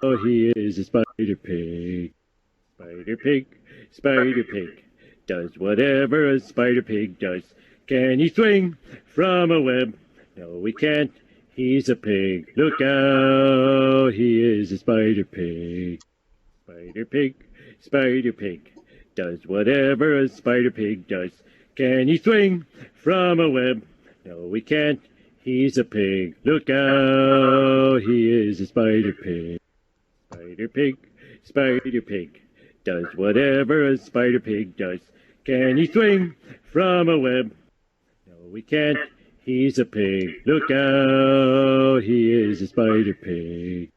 Oh, he is a spider pig. Spider pig, spider pig, does whatever a spider pig does. Can he swing from a web? No, he can't. He's a pig. Look out, he is a spider pig. Spider pig, spider pig, does whatever a spider pig does. Can he swing from a web? No, he can't. He's a pig. Look out, he is a spider pig. Spider pig, spider pig, does whatever a spider pig does. Can he swing from a web? No, he can't. He's a pig. Look out, he is a spider pig.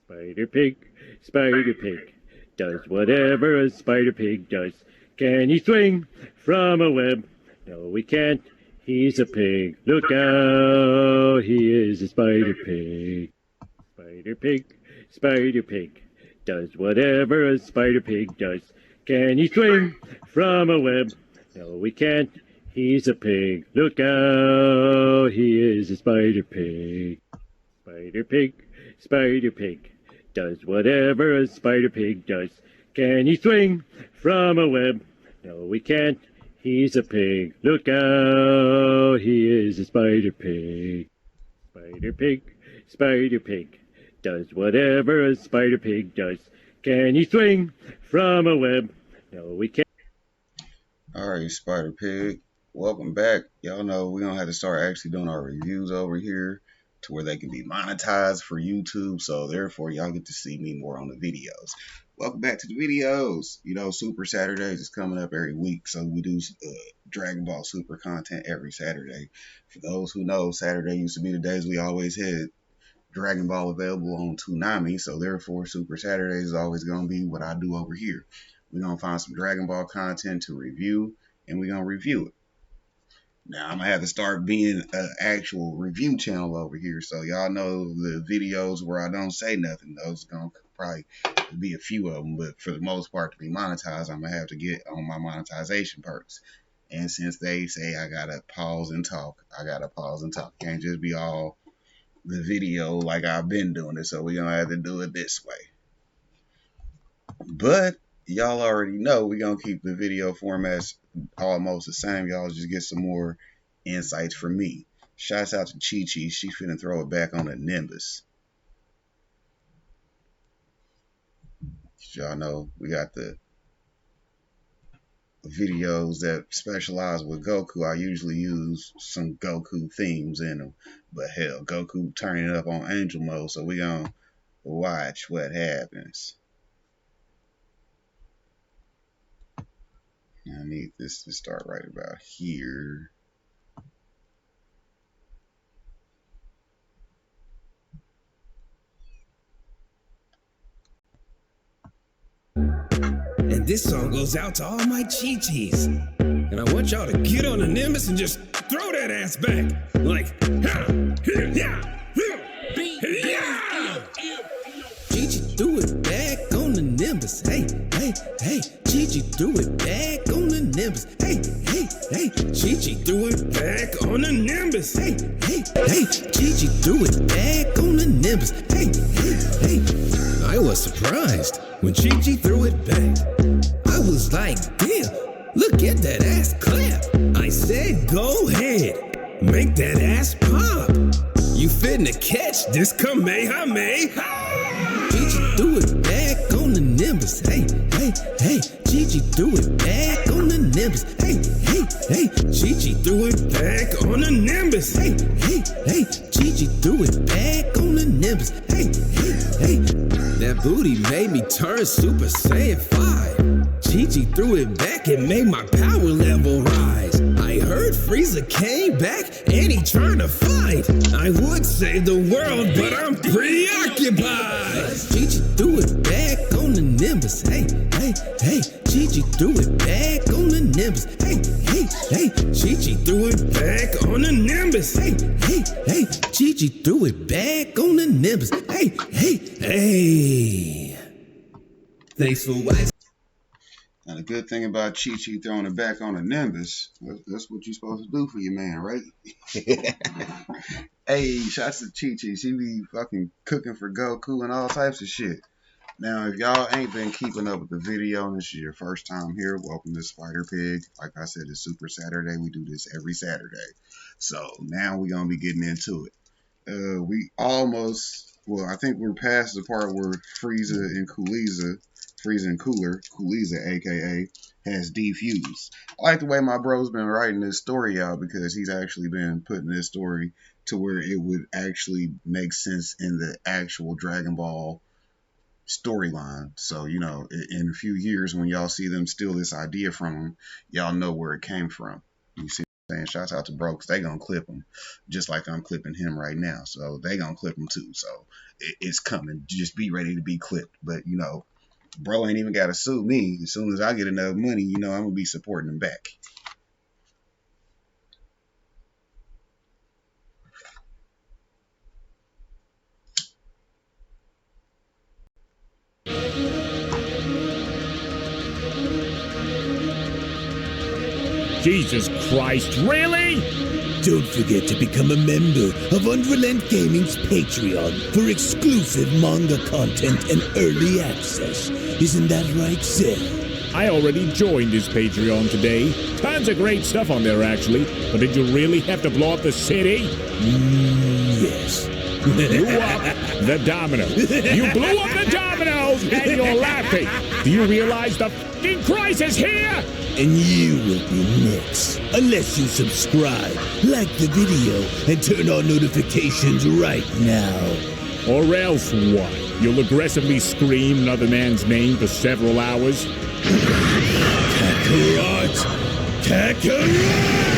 Spider pig, spider pig, does whatever a spider pig does. Can he swing from a web? No, he can't. He's a pig. Look out, he is a spider pig. Spider pig, spider pig, does whatever a spider pig does. Can he swing from a web? No, he can't. He's a pig. Look out, he is a spider pig. Spider pig, spider pig, does whatever a spider pig does. Can he swing from a web? No, he can't. He's a pig. Look out, he is a spider pig. Spider pig, spider pig, does whatever a spider pig does. Can he swing from a web? No, he can't. Alright, Spider Pig, welcome back. Y'all know we're going to have to start actually doing our reviews over here to where they can be monetized for YouTube, so therefore y'all get to see me more on the videos. Welcome back to the videos. You know, Super Saturdays is coming up every week, so we do Dragon Ball Super content every Saturday. For those who know, Saturday used to be the days we always had Dragon Ball available on Toonami, so therefore Super Saturdays is always going to be what I do over here. We're going to find some Dragon Ball content to review, and we're going to review it. Now, I'm going to have to start being an actual review channel over here, so y'all know the videos where I don't say nothing. Those are going to probably be a few of them, but for the most part, to be monetized, I'm going to have to get on my monetization perks. And since they say I got to pause and talk, I got to pause and talk. Can't just be all the video like I've been doing it, so we're going to have to do it this way. But y'all already know we're going to keep the video formats almost the same. Y'all just get some more insights from me. Shouts out to Chi-Chi. She finna throw it back on the Nimbus. Y'all know we got the videos that specialize with Goku. I usually use some Goku themes in them. But hell, Goku turning it up on Angel Mode, so we're going to watch what happens. I need this to start right about here. And this song goes out to all my Chi-Chis. And I want y'all to get on the Nimbus and just throw that ass back. Like, ha, yeah, yeah. Chi-Chi threw it back on the Nimbus. Hey, hey, hey. Chi-Chi threw it back on the Nimbus. Hey, hey, hey. Chi-Chi threw it back on the Nimbus. Hey, hey, hey. Chi-Chi threw it back on the Nimbus. Hey, hey, hey. I was surprised when Chi-Chi threw it back. I was like, damn, look at that ass clap. I said, go ahead, make that ass pop. You finna catch this Kamehameha. Chi-Chi threw it back on the Nimbus. Hey, hey, hey. Chi-Chi threw it back on the Nimbus. Hey, hey, hey. Chi-Chi threw it back on the Nimbus. Hey, hey, hey. Chi-Chi threw it back on the Nimbus. Hey, hey, hey. That booty made me turn Super Saiyan 5. Chi-Chi threw it back and made my power level rise. I heard Frieza came back and he trying to fight. I would save the world, but I'm preoccupied. Chi-Chi threw it back on the Nimbus. Hey, hey, hey. Chi-Chi threw it back on the Nimbus. Hey, hey, hey. Chi-Chi threw it back on the Nimbus. Hey, hey, hey. Chi-Chi threw it back on the Nimbus. Hey, hey, hey. Thanks for watching. And the good thing about Chi-Chi throwing it back on the Nimbus, that's what you're supposed to do for your man, right? Hey, shots to Chi-Chi. She be fucking cooking for Goku and all types of shit. Now, if y'all ain't been keeping up with the video and this is your first time here, welcome to Spider Pig. Like I said, it's Super Saturday. We do this every Saturday. So now we're going to be getting into it. We almost, well, I think we're past the part where Frieza and Cooler, aka, has defused. I like the way my bro's been writing this story out because he's actually been putting this story to where it would actually make sense in the actual Dragon Ball storyline. So, you know, in a few years when y'all see them steal this idea from him, y'all know where it came from. You see what I'm saying? Shouts out to bro, because they gonna clip him just like I'm clipping him right now. So they gonna clip him too. So it's coming. Just be ready to be clipped. But, you know, bro ain't even gotta sue me. As soon as I get enough money, you know, I'm gonna be supporting him back. Jesus Christ, really? Don't forget to become a member of Unrelent Gaming's Patreon for exclusive manga content and early access. Isn't that right, Seth? I already joined his Patreon today. Tons of great stuff on there, actually. But did you really have to blow up the city? Yes. You up the domino. You blew up the dominoes and you're laughing. Do you realize the f***ing crisis here? And you will be next. Unless you subscribe, like the video, and turn on notifications right now. Or else what? You'll aggressively scream another man's name for several hours? Kakarot! Kakarot!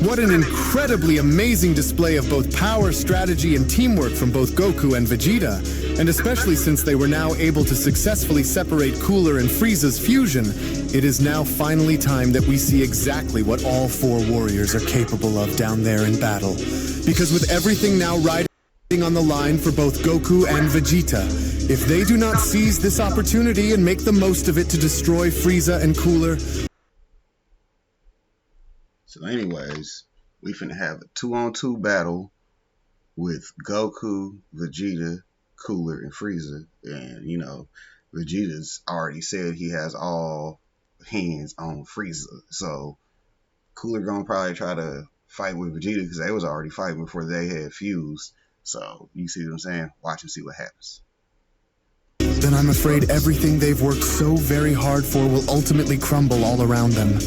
What an incredibly amazing display of both power, strategy, and teamwork from both Goku and Vegeta. And especially since they were now able to successfully separate Cooler and Frieza's fusion, it is now finally time that we see exactly what all four warriors are capable of down there in battle. Because with everything now riding on the line for both Goku and Vegeta, if they do not seize this opportunity and make the most of it to destroy Frieza and Cooler... So anyways, we finna have a 2-on-2 battle with Goku, Vegeta, Cooler, and Frieza. And, you know, Vegeta's already said he has all hands on Frieza. So Cooler gonna probably try to fight with Vegeta because they was already fighting before they had fused. So you see what I'm saying? Watch and see what happens. Then I'm afraid everything they've worked so very hard for will ultimately crumble all around them.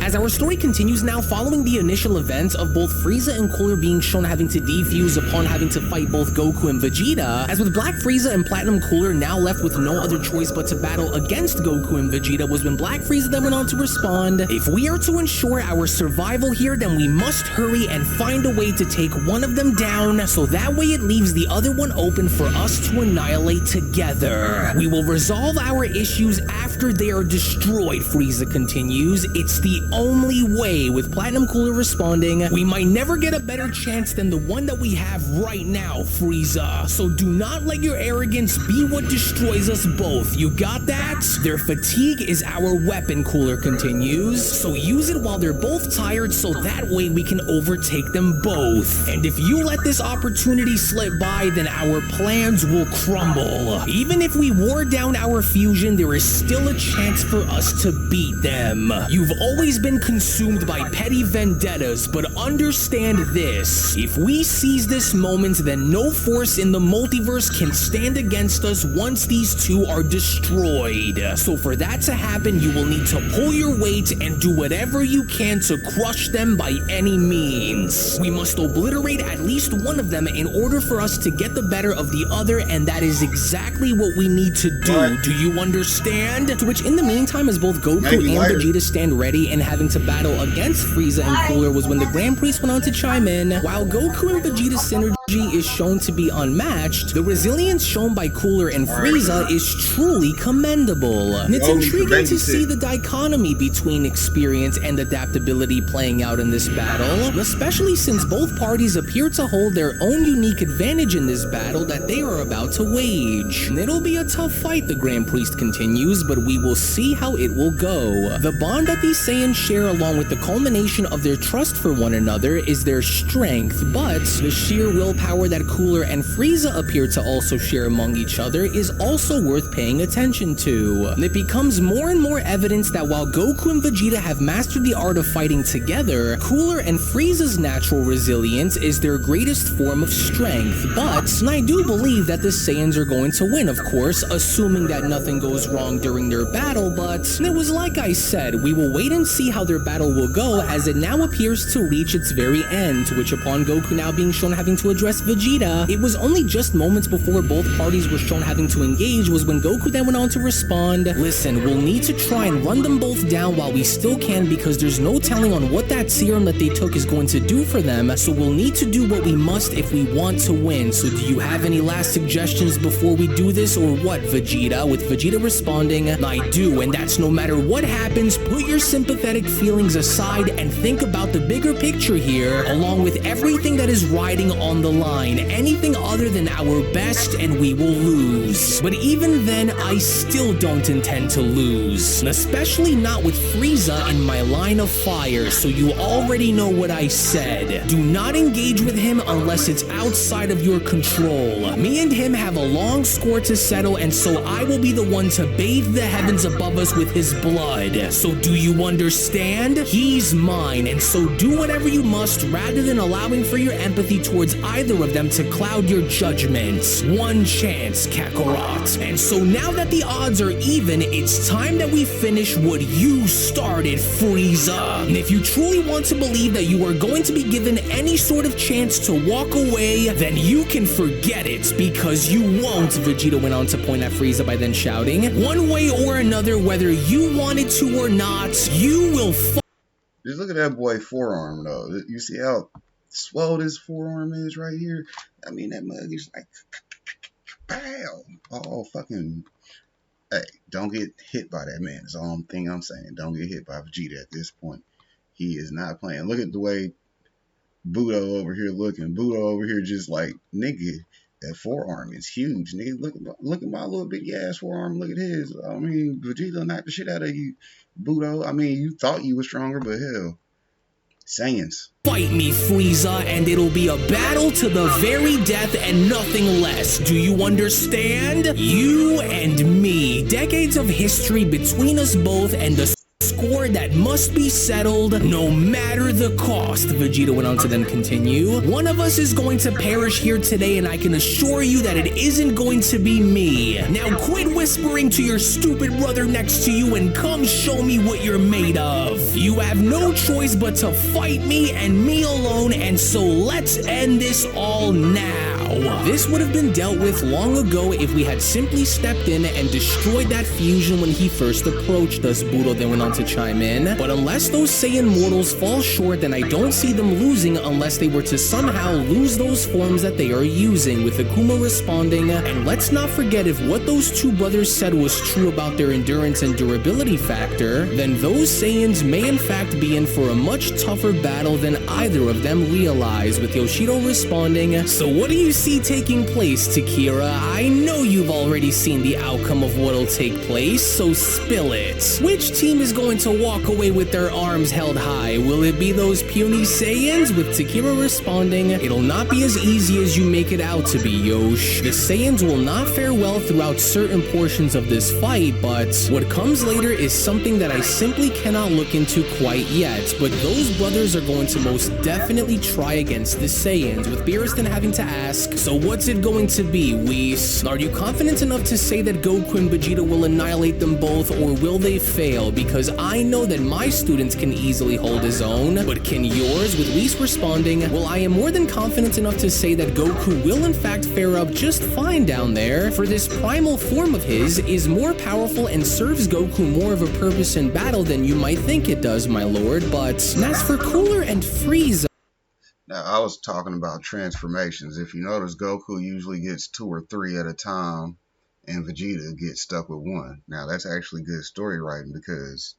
As our story continues now, following the initial events of both Frieza and Cooler being shown having to defuse upon having to fight both Goku and Vegeta, as with Black Frieza and Platinum Cooler now left with no other choice but to battle against Goku and Vegeta, was when Black Frieza then went on to respond, "If we are to ensure our survival here, then we must hurry and find a way to take one of them down, so that way it leaves the other one open for us to annihilate together. We will resolve our issues after they are destroyed," Frieza continues. "It's the only way," with Platinum Cooler responding, "We might never get a better chance than the one that we have right now, Frieza. So do not let your arrogance be what destroys us both. You got that? Their fatigue is our weapon," Cooler continues. "So use it while they're both tired, so that way we can overtake them both. And if you let this opportunity slip by, then our plans will crumble. Even if we wore down our fusion, there is still a chance for us to beat them. You've always been consumed by petty vendettas, but understand this. If we seize this moment, then no force in the multiverse can stand against us once these two are destroyed. So for that to happen, you will need to pull your weight and do whatever you can to crush them by any means. We must obliterate at least one of them in order for us to get the better of the other, and that is exactly what we need to do. What? Do you understand? To which in the meantime, as both Goku Maybe and later. Vegeta stand ready and having to battle against Frieza and Cooler was when the Grand Priest went on to chime in. While Goku and Vegeta's synergy is shown to be unmatched, the resilience shown by Cooler and Frieza is truly commendable. And it's Only intriguing to babysit. see the dichotomy between experience and adaptability playing out in this battle, especially since both parties appear to hold their own unique advantage in this battle that they are about to wage. And it'll be a tough fight, the Grand Priest continues, but we will see how it will go. The bond that these Saiyans share, along with the culmination of their trust for one another, is their strength, but the sheer willpower that Cooler and Frieza appear to also share among each other is also worth paying attention to. And it becomes more and more evidence that while Goku and Vegeta have mastered the art of fighting together, Cooler and Frieza's natural resilience is their greatest form of strength. But and I do believe that the Saiyans are going to win, of course, assuming that nothing goes wrong during their battle, but it was like I said, we will wait and see how their battle will go, as it now appears to reach its very end, to which upon Goku now being shown having to address Vegeta, it was only just moments before both parties were shown having to engage was when Goku then went on to respond, listen, we'll need to try and run them both down while we still can, because there's no telling on what that serum that they took is going to do for them, so we'll need to do what we must if we want to win. So do you have any last suggestions before we do this, or what, Vegeta? With Vegeta responding, I do, and that's no matter what happens, put your sympathetic feelings aside and think about the bigger picture here, along with everything that is riding on the line. Anything other than our best and we will lose. But even then, I still don't intend to lose, especially not with Frieza in my line of fire, so you already know what I said. Do not engage with him unless it's outside of your control. Me and him have a long score to settle, and so I will be the one to bathe the heavens above us with his blood. So do you understand? He's mine, and so do whatever you must rather than allowing for your empathy towards either of them to cloud your judgment. One chance, Kakarot. And so now that the odds are even, it's time that we finish what you started, Frieza. And if you truly want to believe that you are going to be given any sort of chance to walk away, then you can forget it, because you won't, Vegeta went on to point at Frieza by then shouting. One way or another, whether you wanted to or not, you will Just look at that boy forearm, though. You see how swelled his forearm is right here? I mean, that mug is like, pow! Oh, fucking, hey, don't get hit by that man. That's the only thing I'm saying. Don't get hit by Vegeta at this point. He is not playing. Look at the way Budo over here looking. Budo over here just like, nigga, that forearm is huge. Nigga, look at my little bitty ass forearm. Look at his. I mean, Vegeta knocked the shit out of you, Budo. I mean, you thought you were stronger, but hell, Saiyans. fight me, Frieza, and it'll be a battle to the very death and nothing less. Do you understand? You and me. Decades of history between us both, and the score that must be settled no matter the cost, Vegeta went on to then continue. One of us is going to perish here today, and I can assure you that it isn't going to be me. Now quit whispering to your stupid brother next to you and come show me what you're made of. You have no choice but to fight me and me alone, and so let's end this all now. This would have been dealt with long ago if we had simply stepped in and destroyed that fusion when he first approached us, Budo then went on to chime in. But unless those Saiyan mortals fall short, then I don't see them losing unless they were to somehow lose those forms that they are using, with Akuma responding, and let's not forget, if what those two brothers said was true about their endurance and durability factor, then those Saiyans may in fact be in for a much tougher battle than either of them realize, with Yoshido responding, so what do you see taking place, Takira? I know you've already seen the outcome of what'll take place, so spill it. Which team is going to walk away with their arms held high? Will it be those puny Saiyans? With Takira responding, it'll not be as easy as you make it out to be, Yosh. The Saiyans will not fare well throughout certain portions of this fight, but what comes later is something that I simply cannot look into quite yet. But those brothers are going to most definitely try against the Saiyans, with Beerustin having to ask, so what's it going to be, Whis? Are you confident enough to say that Goku and Vegeta will annihilate them both, or will they fail? Because I know that my students can easily hold his own, but can yours? With Whis responding, well, I am more than confident enough to say that Goku will in fact fare up just fine down there, for this primal form of his is more powerful and serves Goku more of a purpose in battle than you might think it does, my lord. But as for Cooler and Frieza... Now, I was talking about transformations. If you notice, Goku usually gets 2 or 3 at a time, and Vegeta gets stuck with 1. Now, that's actually good story writing because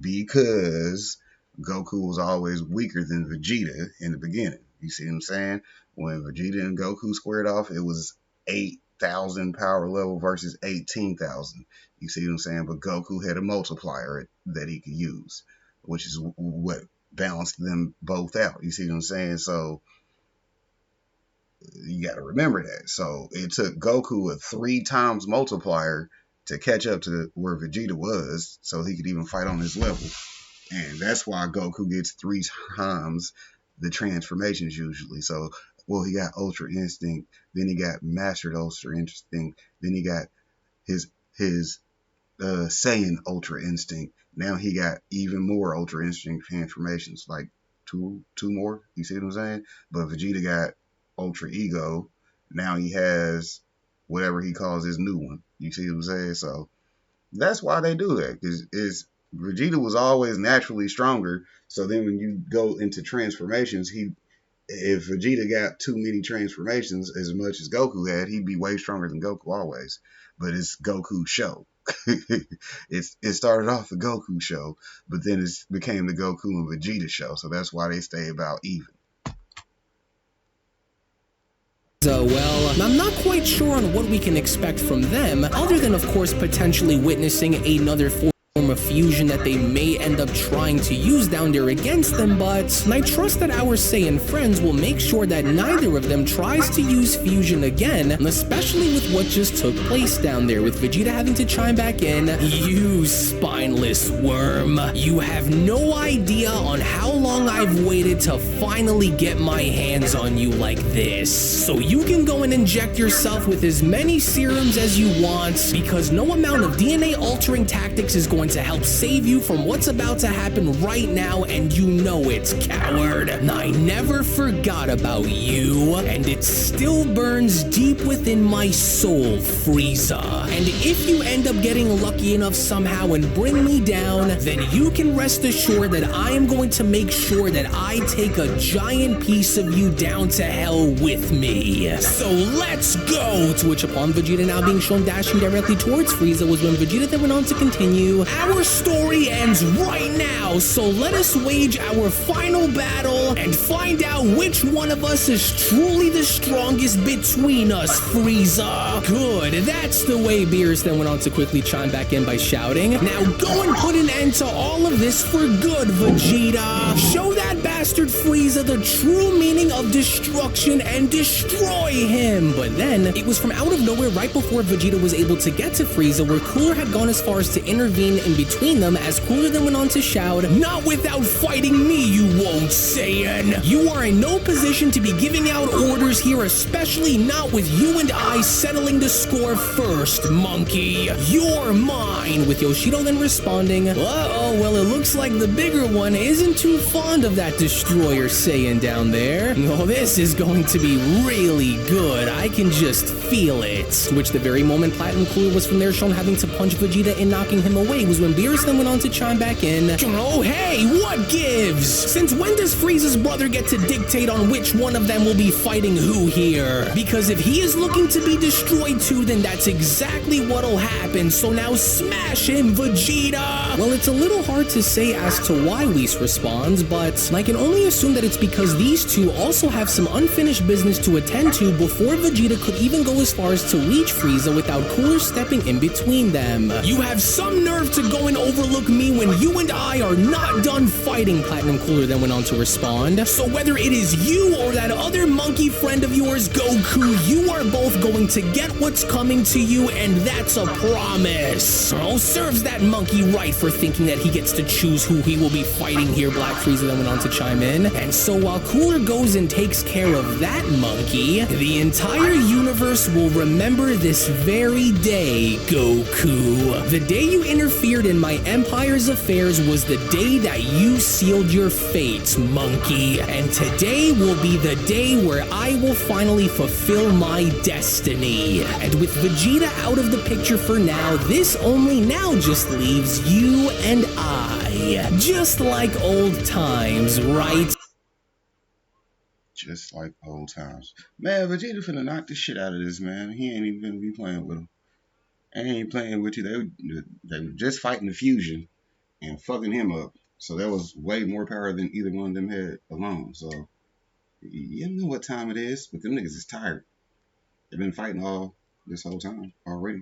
Goku was always weaker than Vegeta in the beginning. You see what I'm saying? When Vegeta and Goku squared off, it was 8,000 power level versus 18,000. You see what I'm saying? But Goku had a multiplier that he could use, which is what balanced them both out. You see what I'm saying? So you got to remember that. So it took Goku a 3 times multiplier to catch up to where Vegeta was, so he could even fight on his level. And that's why Goku gets 3 times the transformations usually. So, well, he got Ultra Instinct, then he got Mastered Ultra Instinct, then he got his Saiyan Ultra Instinct. Now he got even more Ultra Instinct transformations, like two more. You see what I'm saying? But Vegeta got Ultra Ego. Now he has whatever he calls his new one. You see what I'm saying? So that's why they do that, because Vegeta was always naturally stronger. So then when you go into transformations, if Vegeta got too many transformations as much as Goku had, he'd be way stronger than Goku always. But it's Goku's show. It started off the Goku show, but then it became the Goku and Vegeta show. So that's why they stay about even. Well, I'm not quite sure on what we can expect from them, other than, of course, potentially witnessing another form of fusion that they may end up trying to use down there against them, but I trust that our Saiyan friends will make sure that neither of them tries to use fusion again, especially with what just took place down there, with Vegeta having to chime back in, you spineless worm. You have no idea on how long I've waited to finally get my hands on you like this. So you can go and inject yourself with as many serums as you want, because no amount of DNA altering tactics is going to help save you from what's about to happen right now, and you know it, coward. I never forgot about you, and it still burns deep within my soul, Frieza. And if you end up getting lucky enough somehow and bring me down, then you can rest assured that I am going to make sure that I take a giant piece of you down to hell with me. So let's go! To which, upon Vegeta now being shown dashing directly towards Frieza, was when Vegeta then went on to continue, our story ends right now, so let us wage our final battle and find out which one of us is truly the strongest between us, Frieza. Good, that's the way. Beerus then went on to quickly chime back in by shouting, now go and put an end to all of this for good, Vegeta. Show that bastard Frieza the true meaning of destruction and destroy him. But then, it was from out of nowhere right before Vegeta was able to get to Frieza, where Cooler had gone as far as to intervene in between them, as Cooler then went on to shout, not without fighting me, you won't, Saiyan. You are in no position to be giving out orders here, especially not with you and I settling the score first, monkey. You're mine. With Yoshido then responding, uh-oh, well, it looks like the bigger one isn't too fond of that destroyer Saiyan down there. Oh, this is going to be really good. I can just feel it. To which the very moment Platinum Cooler was from there shown having to punch Vegeta and knocking him away was when Beerus then went on to chime back in, oh hey, what gives? Since when does Frieza's brother get to dictate on which one of them will be fighting who here? Because if he is looking to be destroyed too, then that's exactly what'll happen. So now smash smash him, Vegeta! Well, it's a little hard to say as to why Whis responds, but I can only assume that it's because these two also have some unfinished business to attend to before Vegeta could even go as far as to reach Frieza without Cooler stepping in between them. You have some nerve to go and overlook me when you and I are not done fighting, Platinum Cooler then went on to respond. So whether it is you or that other monkey friend of yours, Goku, you are both going to get what's coming to you, and that's a promise. Oh, serves that monkey right for thinking that he gets to choose who he will be fighting here, Black Frieza then went on to chime in. And so while Cooler goes and takes care of that monkey, the entire universe will remember this very day, Goku. The day you interfered in my empire's affairs was the day that you sealed your fate, monkey. And today will be the day where I will finally fulfill my destiny. And with Vegeta out of the picture for now, this only now just leaves you and I. Just like old times, right? Just like old times. Man, Vegeta finna knock the shit out of this, man. He ain't even gonna be playing with him. And he ain't playing with you. They were just fighting the fusion and fucking him up. So that was way more power than either one of them had alone. So you know what time it is, but them niggas is tired. They've been fighting all this whole time already.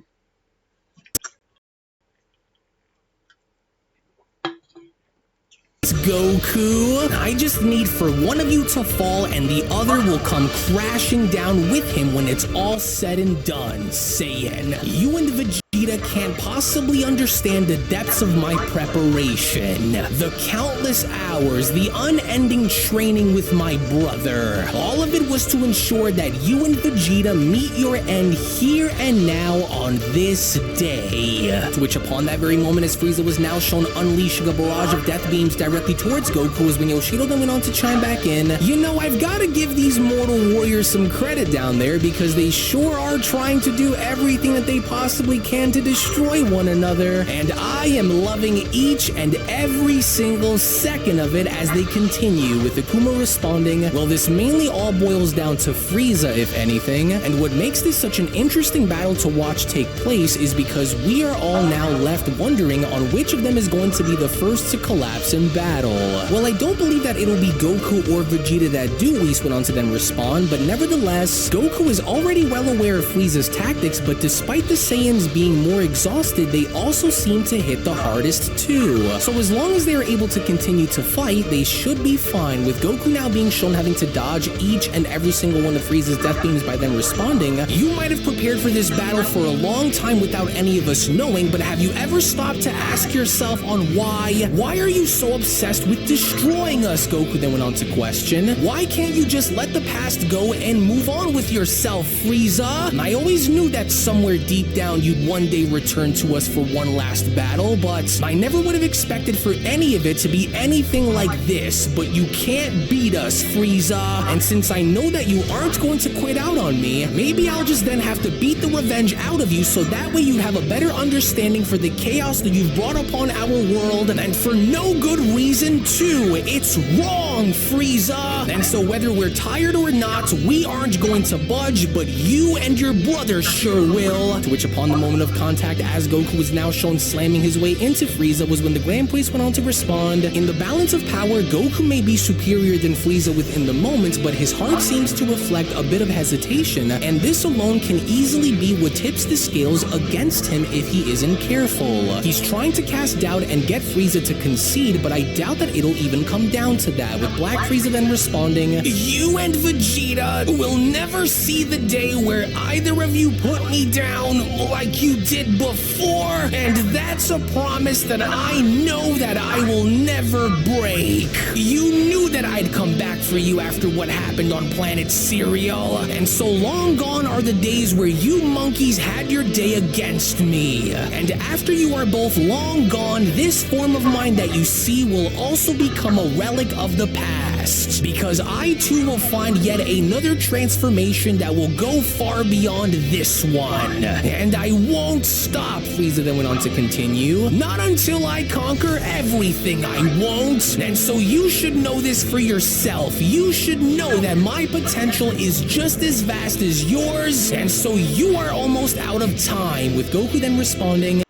Goku, I just need for one of you to fall and the other will come crashing down with him when it's all said and done. Saiyan, you and Vegeta can't possibly understand the depths of my preparation. The countless hours, the unending training with my brother. All of it was to ensure that you and Vegeta meet your end here and now on this day. To which upon that very moment, as Frieza was now shown unleashing a barrage of death beams directly towards Goku, as when Yoshido then went on to chime back in, you know, I've got to give these mortal warriors some credit down there because they sure are trying to do everything that they possibly can to destroy one another, and I am loving each and every single second of it as they continue, with Akuma responding, well, this mainly all boils down to Frieza, if anything, and what makes this such an interesting battle to watch take place is because we are all now left wondering on which of them is going to be the first to collapse in battle. Well, I don't believe that it'll be Goku or Vegeta that do, Whis went on to then respond, but nevertheless, Goku is already well aware of Frieza's tactics, but despite the Saiyans being more exhausted, they also seem to hit the hardest too. So as long as they are able to continue to fight, they should be fine, with Goku now being shown having to dodge each and every single one of Frieza's death beams by them responding. You might have prepared for this battle for a long time without any of us knowing, but have you ever stopped to ask yourself on why? Why are you so obsessed with destroying us? Goku then went on to question. Why can't you just let the past go and move on with yourself, Frieza? And I always knew that somewhere deep down you'd one day return to us for one last battle, but I never would have expected for any of it to be anything like this. But you can't beat us, Frieza. And since I know that you aren't going to quit out on me, maybe I'll just then have to beat the revenge out of you so that way you have a better understanding for the chaos that you've brought upon our world, and for no good reason too. It's wrong, Frieza. And so whether we're tired or not, we aren't going to budge, but you and your brother sure will. To which upon the moment of contact, as Goku was now shown slamming his way into Frieza, was when the Grand Priest went on to respond. In the balance of power, Goku may be superior than Frieza within the moment, but his heart seems to reflect a bit of hesitation, and this alone can easily be what tips the scales against him if he isn't careful. He's trying to cast doubt and get Frieza to concede, but I doubt that it'll even come down to that, with Black Frieza then responding, you and Vegeta will never see the day where either of you put me down like you did before, and that's a promise that I know that I will never break. You knew that I'd come back for you after what happened on Planet Cereal, and so long gone are the days where you monkeys had your day against me. And after you are both long gone, this form of mine that you see will also become a relic of the past, because I too will find yet another transformation that will go far beyond this one. And I won't stop, Frieza then went on to continue. Not until I conquer everything, I won't. And so you should know this for yourself. You should know that my potential is just as vast as yours, and so you are almost out of time, with Goku then responding,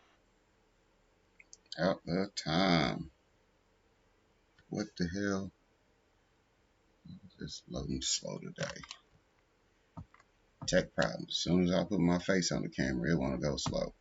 the time. What the hell? Just loading slow today. Tech problem. As soon as I put my face on the camera, it want to go slow.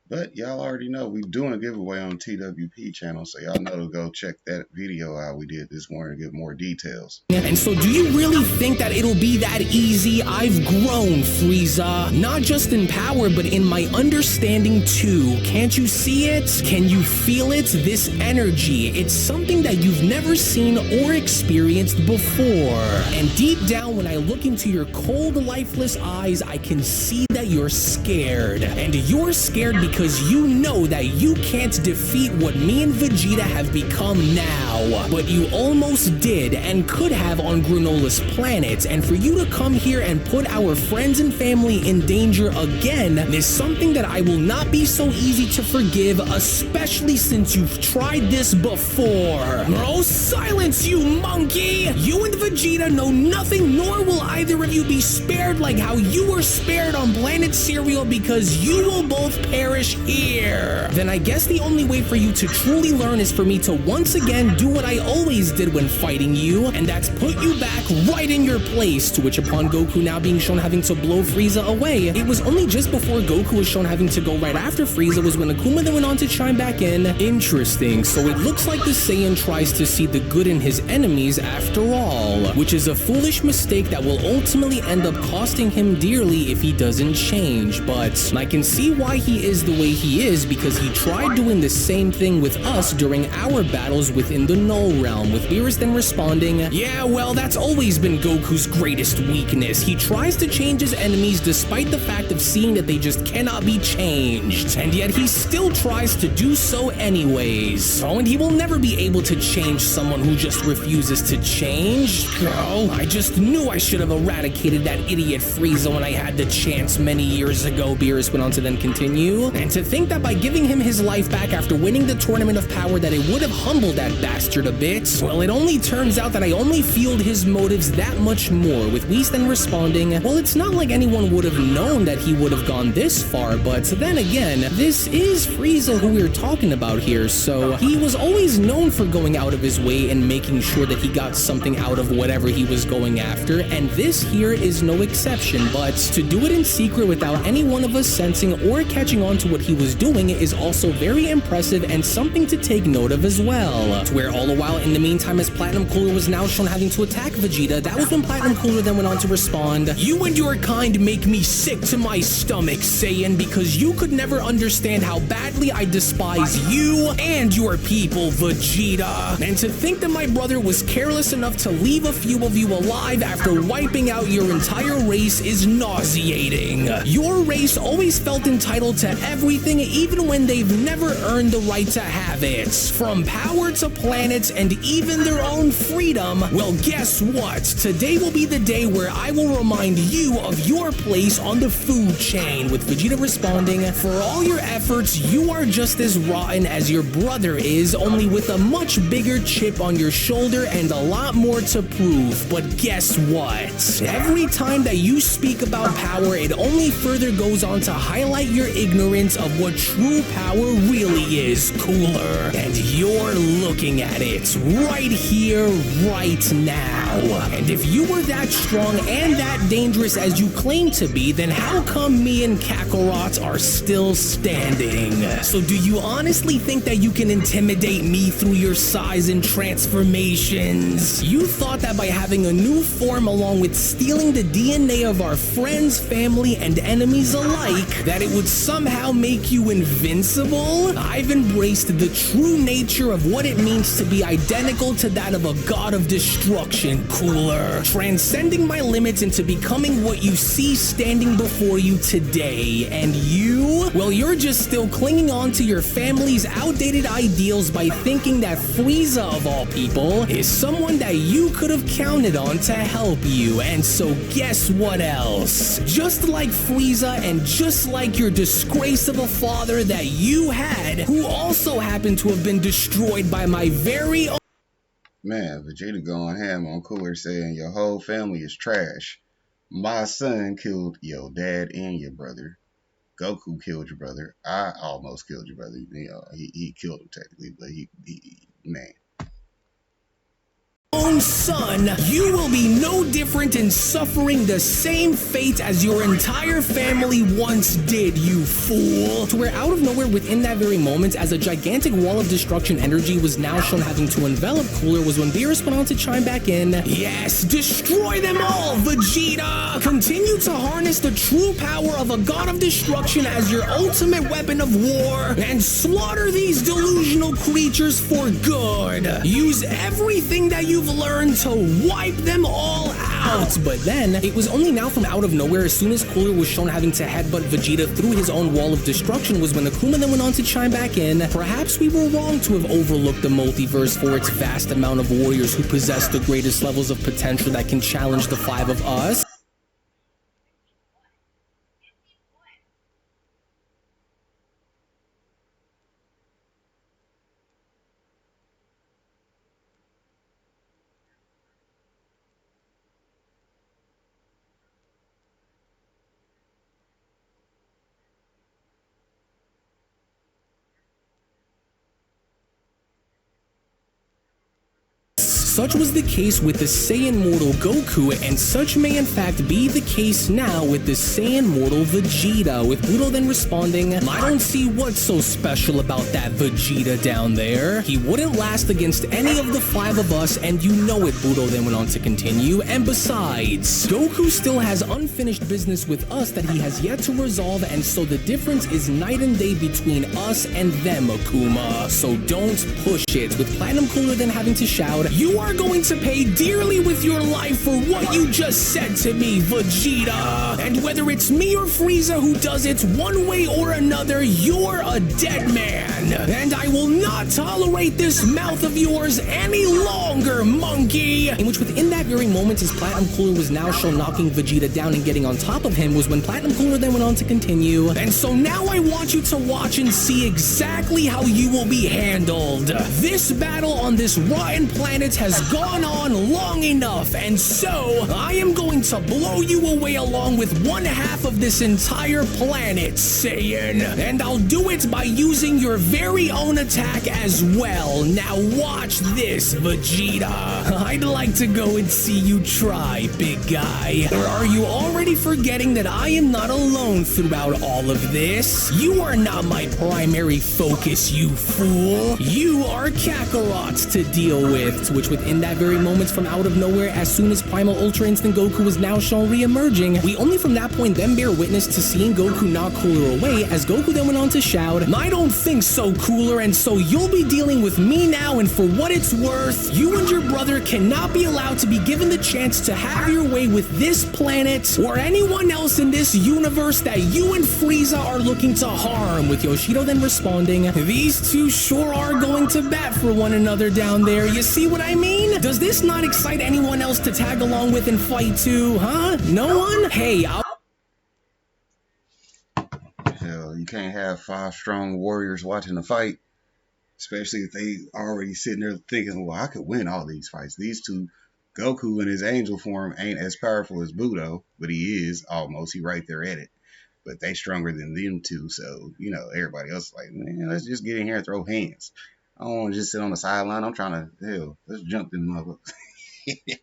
But y'all already know we doing a giveaway on TWP channel, so y'all know to go check that video out we did this morning to get more details. And so do you really think that it'll be that easy? I've grown, Frieza. Not just in power, but in my understanding too. Can't you see it? Can you feel it? This energy. It's something that you've never seen or experienced before. And deep down, when I look into your cold, lifeless eyes, I can see that you're scared. And you're scared because you know that you can't defeat what me and Vegeta have become now. But you almost did and could have on Granola's planet. And for you to come here and put our friends and family in danger again is something that I will not be so easy to forgive, especially since you've tried this before. Oh, silence, you monkey! You and Vegeta know nothing, nor will either of you be spared like how you were spared on Planet Cereal, because you will both perish here. Then I guess the only way for you to truly learn is for me to once again do what I always did when fighting you, and that's put you back right in your place, to which upon Goku now being shown having to blow Frieza away, it was only just before Goku was shown having to go right after Frieza was when Akuma then went on to chime back in. Interesting, so it looks like the Saiyan tries to see the good in his enemies after all, which is a foolish mistake that will ultimately end up costing him dearly if he doesn't change. But I can see why he is the way he is, because he tried doing the same thing with us during our battles within the Null Realm, with Beerus then responding, yeah, well, that's always been Goku's greatest weakness. He tries to change his enemies despite the fact of seeing that they just cannot be changed, and yet he still tries to do so anyways. Oh, and he will never be able to change someone who just refuses to change. Oh, I just knew I should have eradicated that idiot Frieza when I had the chance many years ago, Beerus went on to then continue. And to think that by giving him his life back after winning the Tournament of Power that it would have humbled that bastard a bit, well, it only turns out that I only fueled his motives that much more, with Whis then responding, well, it's not like anyone would have known that he would have gone this far, but then again, this is Frieza who we're talking about here, so he was always known for going out of his way and making sure that he got something out of whatever he was going after, and this here is no exception. But to do it in secret without any one of us sensing or catching on to what he was doing is also very impressive and something to take note of as well. To where all the while, in the meantime, as Platinum Cooler was now shown having to attack Vegeta, that was when Platinum Cooler then went on to respond, you and your kind make me sick to my stomach, Saiyan, because you could never understand how badly I despise you and your people, Vegeta. And to think that my brother was careless enough to leave a few of you alive after wiping out your entire race is nauseating. Your race always felt entitled to everything, even when they've never earned the right to have it. From power to planets and even their own freedom. Well, guess what? Today will be the day where I will remind you of your place on the food chain, with Vegeta responding, for all your efforts, you are just as rotten as your brother is, only with a much bigger chip on your shoulder and a lot more to prove. But guess what? Every time that you speak about power, it only further goes on to highlight your ignorance of what true power really is, Cooler. And you're looking at it right here, right now. And if you were that strong and that dangerous as you claim to be, then how come me and Kakarot are still standing? So do you honestly think that you can intimidate me through your size and transformations? You thought that by having a new form along with stealing the DNA of our friends, family, and enemies alike, that it would somehow make you invincible? I've embraced the true nature of what it means to be identical to that of a god of destruction, Cooler. Transcending my limits into becoming what you see standing before you today. And you? Well, you're just still clinging on to your family's outdated ideals by thinking that Frieza, of all people, is someone that you could have counted on to help you. And so guess what else? Just like Frieza and just like your disgrace of a father that you had, who also happened to have been destroyed by my very own... Man, Vegeta going ham on Cooler saying your whole family is trash. My son killed your dad and your brother. Goku killed your brother. I almost killed your brother. You know, he killed him technically, but he man. Own son, you will be no different in suffering the same fate as your entire family once did, you fool. To where out of nowhere within that very moment, as a gigantic wall of destruction energy was now shown having to envelop Cooler, was when Beerus went on to chime back in. Yes, destroy them all, Vegeta! Continue to harness the true power of a god of destruction as your ultimate weapon of war, and slaughter these delusional creatures for good. Use everything that you've learned to wipe them all out. But then, it was only now from out of nowhere, as soon as Cooler was shown having to headbutt Vegeta through his own wall of destruction, was when Akuma then went on to chime back in. Perhaps we were wrong to have overlooked the multiverse for its vast amount of warriors who possess the greatest levels of potential that can challenge the five of us. Such was the case with the Saiyan mortal Goku, and such may in fact be the case now with the Saiyan mortal Vegeta, with Budo then responding, I don't see what's so special about that Vegeta down there. He wouldn't last against any of the five of us, and you know it, Budo then went on to continue, and besides, Goku still has unfinished business with us that he has yet to resolve, and so the difference is night and day between us and them, Akuma. So don't push it, with Platinum Cooler then having to shout, you are going to pay dearly with your life for what you just said to me, Vegeta. And whether it's me or Frieza who does it one way or another, you're a dead man. And I will not tolerate this mouth of yours any longer, monkey. In which within that very moment, as Platinum Cooler was now shown knocking Vegeta down and getting on top of him, was when Platinum Cooler then went on to continue. And so now I want you to watch and see exactly how you will be handled. This battle on this rotten planet has gone on long enough, and so I am going to blow you away along with one half of this entire planet, Saiyan. And I'll do it by using your very own attack as well. Now watch this, Vegeta. I'd like to go and see you try, big guy. Or are you already forgetting that I am not alone throughout all of this? You are not my primary focus, you fool. You are Kakarot to deal with, which within that very moment from out of nowhere, as soon as Primal Ultra Instinct Goku was now shown re-emerging, we only from that point then bear witness to seeing Goku knock Cooler away, as Goku then went on to shout, I don't think so, Cooler, and so you'll be dealing with me now, and for what it's worth, you and your brother cannot be allowed to be given the chance to have your way with this planet, or anyone else in this universe that you and Frieza are looking to harm, with Yoshido then responding, these two sure are going to bat for one another down there, you see what I mean? Does this not excite anyone else to tag along with and fight too, huh? No one? Hey, Hell, you can't have 5 strong warriors watching the fight, especially if they already sitting there thinking, well, I could win all these fights. These two, Goku in his angel form ain't as powerful as Budo, but he is almost. He right there at it. But they stronger than them two, so, you know, everybody else is like, man, let's just get in here and throw hands. I don't want to just sit on the sideline. I'm trying to, hell, let's jump in the motherfuckers.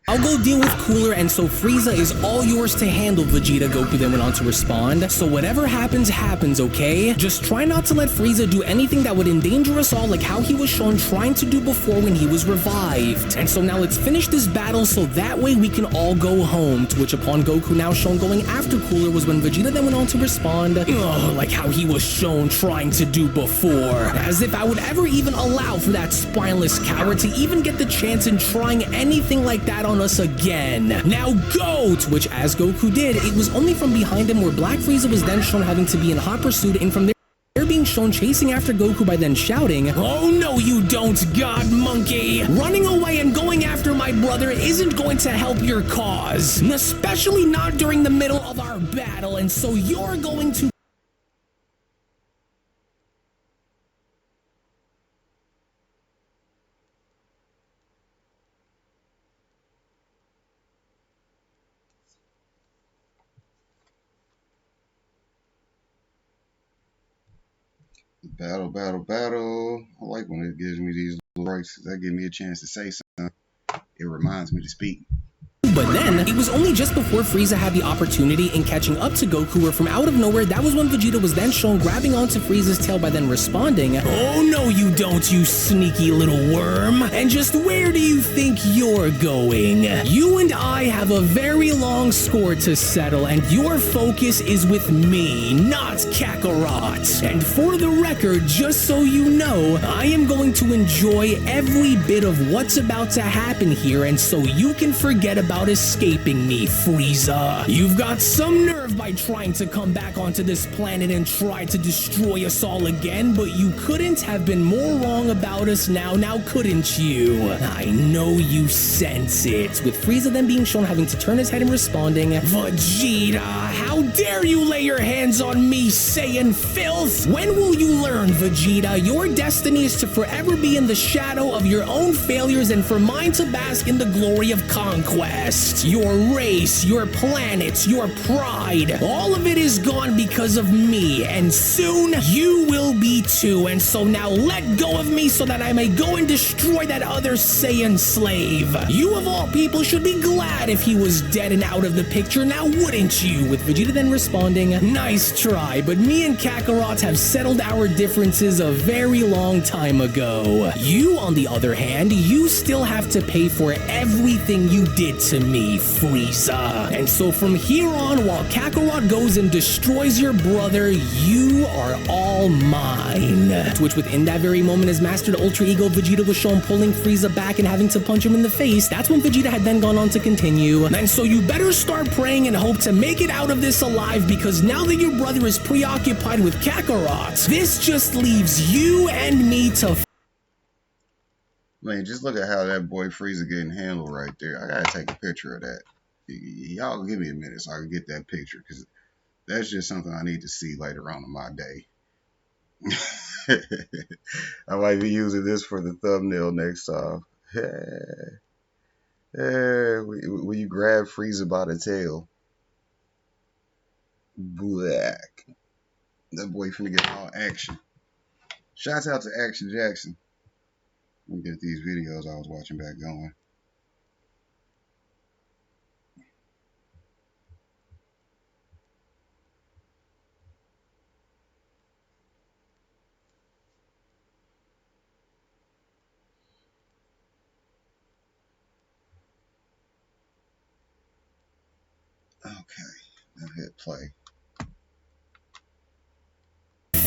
I'll go deal with Cooler, and so Frieza is all yours to handle, Vegeta, Goku then went on to respond. So whatever happens, happens, okay? Just try not to let Frieza do anything that would endanger us all, like how he was shown trying to do before when he was revived. And so now let's finish this battle so that way we can all go home, to which upon Goku now shown going after Cooler was when Vegeta then went on to respond, like how he was shown trying to do before. As if I would ever even allow for that spineless coward to even get the chance in trying anything like that on us again. Now go! To which, as Goku did, it was only from behind him where Black Frieza was then shown having to be in hot pursuit, and from there being shown chasing after Goku by then shouting, oh no you don't, God Monkey! Running away and going after my brother isn't going to help your cause, especially not during the middle of our battle, and so you're going to Battle, battle, battle. I like when it gives me these little breaks. That gives me a chance to say something. It reminds me to speak. But then, it was only just before Frieza had the opportunity in catching up to Goku where from out of nowhere, that was when Vegeta was then shown grabbing onto Frieza's tail by then responding, "Oh no you don't, you sneaky little worm! And just where do you think you're going? You and I have a very long score to settle and your focus is with me, not Kakarot. And for the record, just so you know, I am going to enjoy every bit of what's about to happen here and so you can forget about escaping me, Frieza. You've got some nerve by trying to come back onto this planet and try to destroy us all again, but you couldn't have been more wrong about us now couldn't you? I know you sense it." With Frieza then being shown having to turn his head and responding, "Vegeta, how dare you lay your hands on me, Saiyan filth? When will you learn, Vegeta? Your destiny is to forever be in the shadow of your own failures and for mine to bask in the glory of conquest. Your race, your planets, your pride, all of it is gone because of me, and soon you will be too. And so now let go of me so that I may go and destroy that other Saiyan slave. You of all people should be glad if he was dead and out of the picture, now wouldn't you?" With Vegeta then responding, "Nice try, but me and Kakarot have settled our differences a very long time ago. You, on the other hand, you still have to pay for everything you did to me, Frieza. And so from here on, while Kakarot goes and destroys your brother, you are all mine." To which within that very moment, as Mastered Ultra Ego Vegeta was shown pulling Frieza back and having to punch him in the face, that's when Vegeta had then gone on to continue, "And so you better start praying and hope to make it out of this alive, because now that your brother is preoccupied with Kakarot, this just leaves you and me to..." Man, just look at how that boy Frieza getting handled right there. I gotta take a picture of that. Y'all give me a minute so I can get that picture, because that's just something I need to see later on in my day. I might be using this for the thumbnail next time. When you grab Frieza by the tail. Black. That boy finna get all action. Shouts out to Action Jackson. Let me get these videos I was watching back going. Okay, now hit play.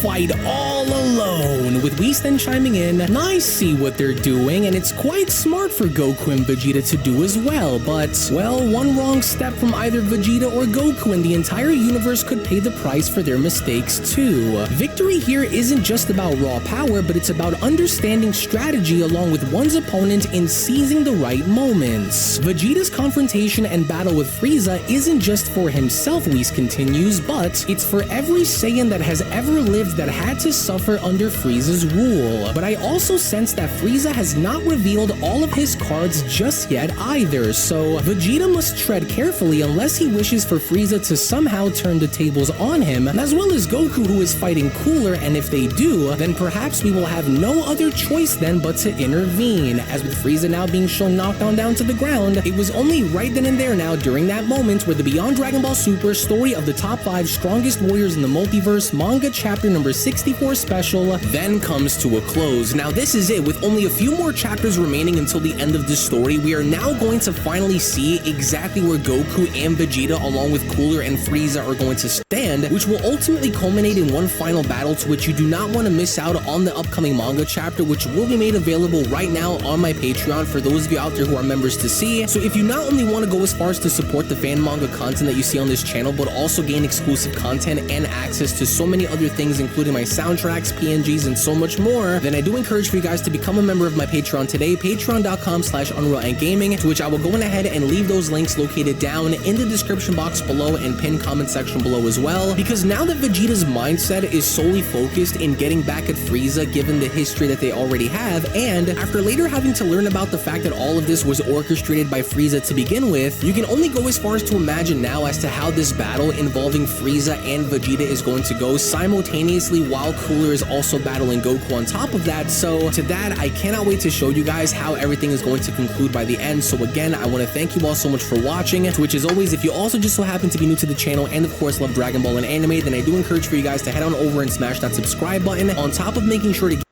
"Fight all alone," with Whis then chiming in, "I see what they're doing, and it's quite smart for Goku and Vegeta to do as well, but, well, one wrong step from either Vegeta or Goku and the entire universe could pay the price for their mistakes too. Victory here isn't just about raw power, but it's about understanding strategy along with one's opponent in seizing the right moments. Vegeta's confrontation and battle with Frieza isn't just for himself," Whis continues, "but it's for every Saiyan that has ever lived that had to suffer under Frieza's rule. But I also sense that Frieza has not revealed all of his cards just yet either, so Vegeta must tread carefully unless he wishes for Frieza to somehow turn the tables on him, as well as Goku, who is fighting cooler, and if they do, then perhaps we will have no other choice then but to intervene." As with Frieza now being shown knocked down to the ground, it was only right then and there now during that moment where the Beyond Dragon Ball Super Story of the Top 5 Strongest Warriors in the Multiverse manga chapter number 64 special then comes to a close. Now this is it. With only a few more chapters remaining until the end of this story, we are now going to finally see exactly where Goku and Vegeta along with Cooler and Frieza are going to stand, which will ultimately culminate in one final battle to which you do not want to miss out on the upcoming manga chapter, which will be made available right now on my Patreon for those of you out there who are members to see. So if you not only want to go as far as to support the fan manga content that you see on this channel, but also gain exclusive content and access to so many other things, including my soundtracks, PNGs, and so much more, then I do encourage for you guys to become a member of my Patreon today, patreon.com/UnrealEntGaming, to which I will go ahead and leave those links located down in the description box below and pinned comment section below as well, because now that Vegeta's mindset is solely focused in getting back at Frieza given the history that they already have, and after later having to learn about the fact that all of this was orchestrated by Frieza to begin with, you can only go as far as to imagine now as to how this battle involving Frieza and Vegeta is going to go simultaneously simultaneously while Cooler is also battling Goku on top of that. So to that, I cannot wait to show you guys how everything is going to conclude by the end. So again, I want to thank you all so much for watching, to which as always, if you also just so happen to be new to the channel and of course love Dragon Ball and anime, then I do encourage for you guys to head on over and smash that subscribe button on top of making sure to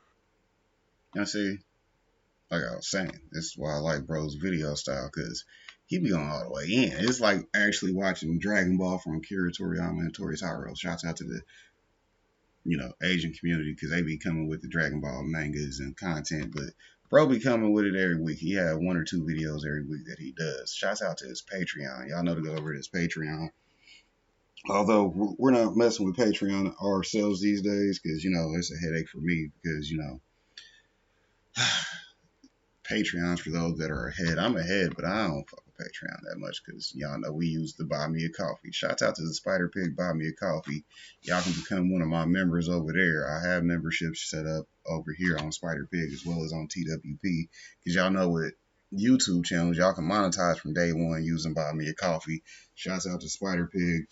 Now see, like I was saying, this is why I like bro's video style, because he be going all the way in. It's like actually watching Dragon Ball from Akira Toriyama and Tori's Shouts out to the, you know, Asian community, because they be coming with the Dragon Ball mangas and content, but bro be coming with it every week. He had 1 or 2 videos every week that he does. Shouts out to his Patreon. Y'all know to go over to his Patreon. Although we're not messing with Patreon ourselves these days, because, you know, it's a headache for me, because, you know, Patreons for those that are ahead. I'm ahead, but I don't fuck with Patreon that much, because y'all know we use the Buy Me a Coffee. Shouts out to the Spider Pig Buy Me a Coffee. Y'all can become one of my members over there. I have memberships set up over here on Spider Pig as well as on TWP, because y'all know with YouTube channels, y'all can monetize from day one using Buy Me a Coffee. Shouts out to Spider Pig.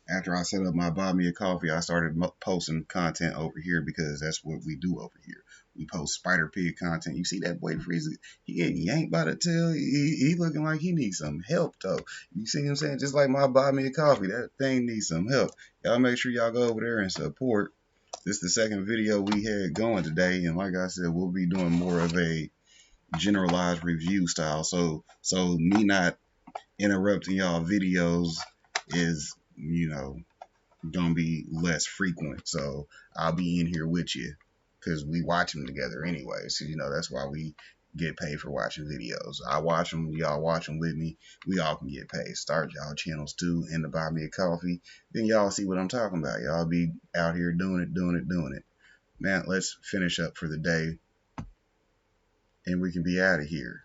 After I set up my Buy Me a Coffee, I started posting content over here, because that's what we do over here. We post Spider Pig content. You see that boy Frieza? He getting yanked by the tail. He looking like he needs some help, though. You see what I'm saying? Just like my Buy Me a Coffee, that thing needs some help. Y'all make sure y'all go over there and support. This is the second video we had going today, and like I said, we'll be doing more of a generalized review style. So me not interrupting y'all videos is, you know, gonna be less frequent. So I'll be in here with you, because we watch them together anyway. So, you know, that's why we get paid for watching videos. I watch them, y'all watch them with me. We all can get paid. Start y'all channels too, and to Buy Me a Coffee. Then y'all see what I'm talking about. Y'all be out here doing it. Now, let's finish up for the day, and we can be out of here.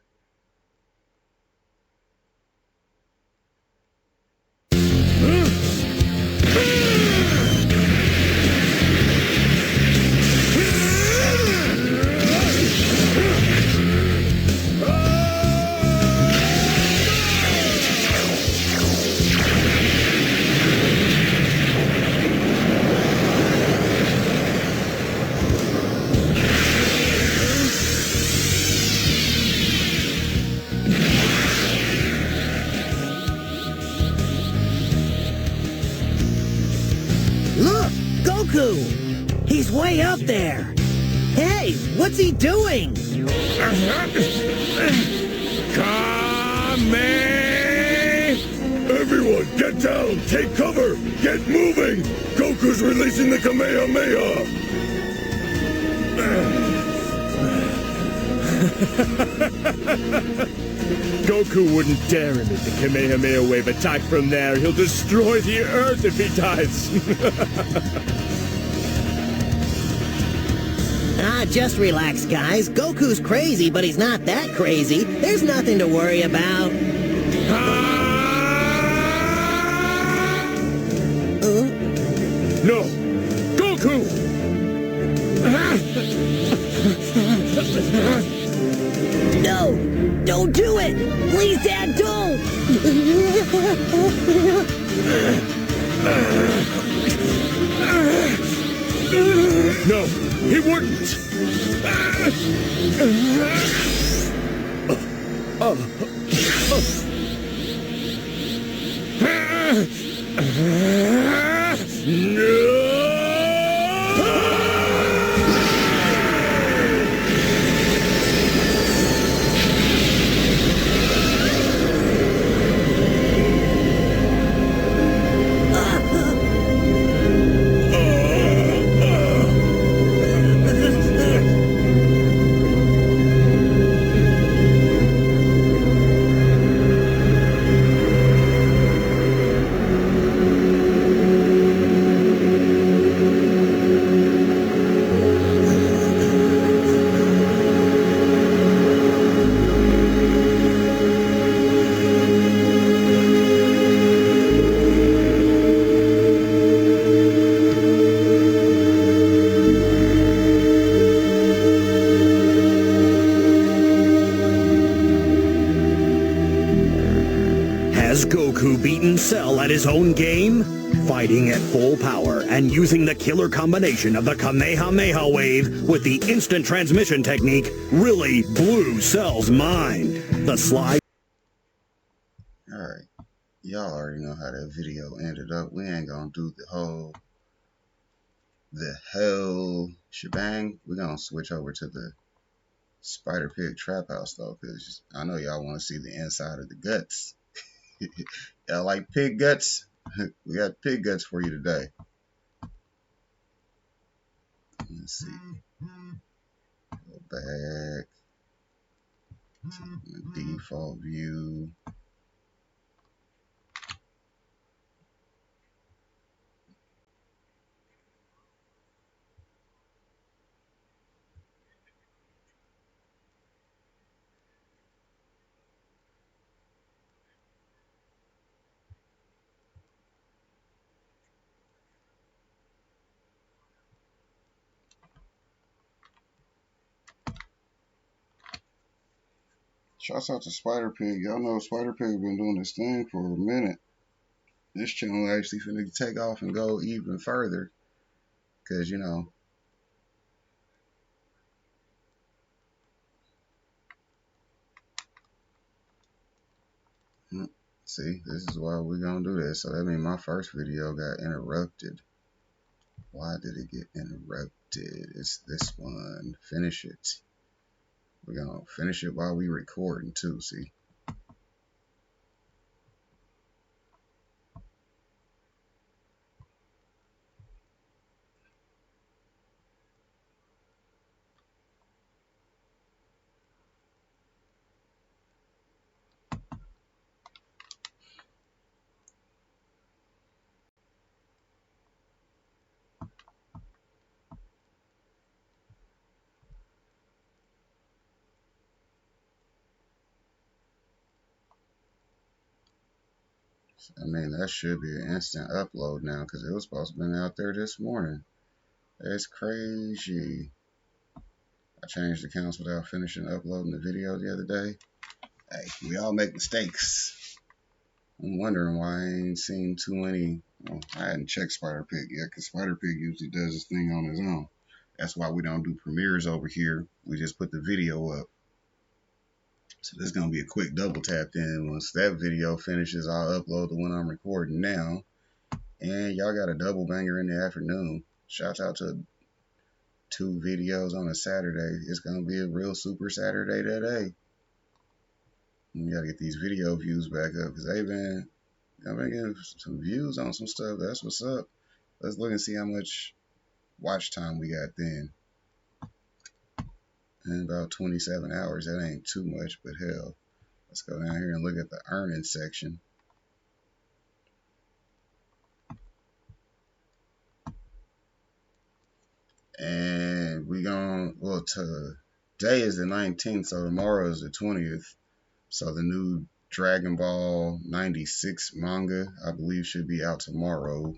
Look, Goku! He's way up there! Hey, what's he doing? Kame! Everyone, get down! Take cover! Get moving! Goku's releasing the Kamehameha! Goku wouldn't dare emit the Kamehameha wave attack from there. He'll destroy the Earth if he does. Just relax, guys. Goku's crazy, but he's not that crazy. There's nothing to worry about. No! Goku! No! Don't do it! Please, Dad, don't! No, he wouldn't! Has Goku beaten Cell at his own game? fighting at full power and using the killer combination of the Kamehameha wave with the instant transmission technique really blew Cell's mind. The slide. Alright, y'all already know how that video ended up. We ain't gonna do the hell shebang. We're gonna switch over to the Spider Pig Trap House though, because I know y'all want to see the inside of the guts. Y'all like pig guts? We got pig guts for you today. Let's see. Go back to the default view. Shouts out to Spider Pig. Y'all know Spider Pig been doing this thing for a minute. This channel actually finna take off and go even further. Cause you know, see, this is why we're gonna do this. So that means my first video got interrupted. Why did it get interrupted? It's this one. Finish it. We're gonna finish it while we recording too, see. I mean, that should be an instant upload now because it was supposed to have been out there this morning. That's crazy. I changed accounts without finishing uploading the video the other day. Hey, we all make mistakes. I'm wondering why I ain't seen too many. Well, I hadn't checked Spider Pig yet because Spider Pig usually does his thing on his own. That's why we don't do premieres over here. We just put the video up. So this is going to be a quick double tap in. Once that video finishes, I'll upload the one I'm recording now. And y'all got a double banger in the afternoon. Shout out to 2 videos on a Saturday. It's going to be a real super Saturday today. We got to get these video views back up because I've been getting some views on some stuff. That's what's up. Let's look and see how much watch time we got then. In about 27 hours. That ain't too much, but hell. Let's go down here and look at the earnings section. And we gonna, well, today is the 19th, so tomorrow is the 20th. So the new Dragon Ball 96 manga, I believe, should be out tomorrow,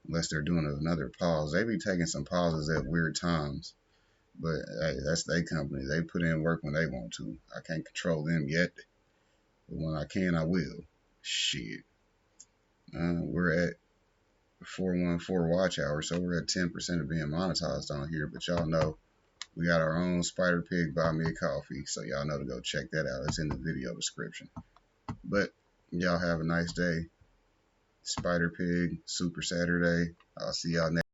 unless they're doing another pause. They be taking some pauses at weird times. But hey, that's their company. They put in work when they want to. I can't control them yet. But when I can, I will. Shit. We're at 414 watch hours, so we're at 10% of being monetized on here. But y'all know we got our own Spider Pig Buy Me a Coffee, so y'all know to go check that out. It's in the video description. But y'all have a nice day. Spider Pig, Super Saturday. I'll see y'all next.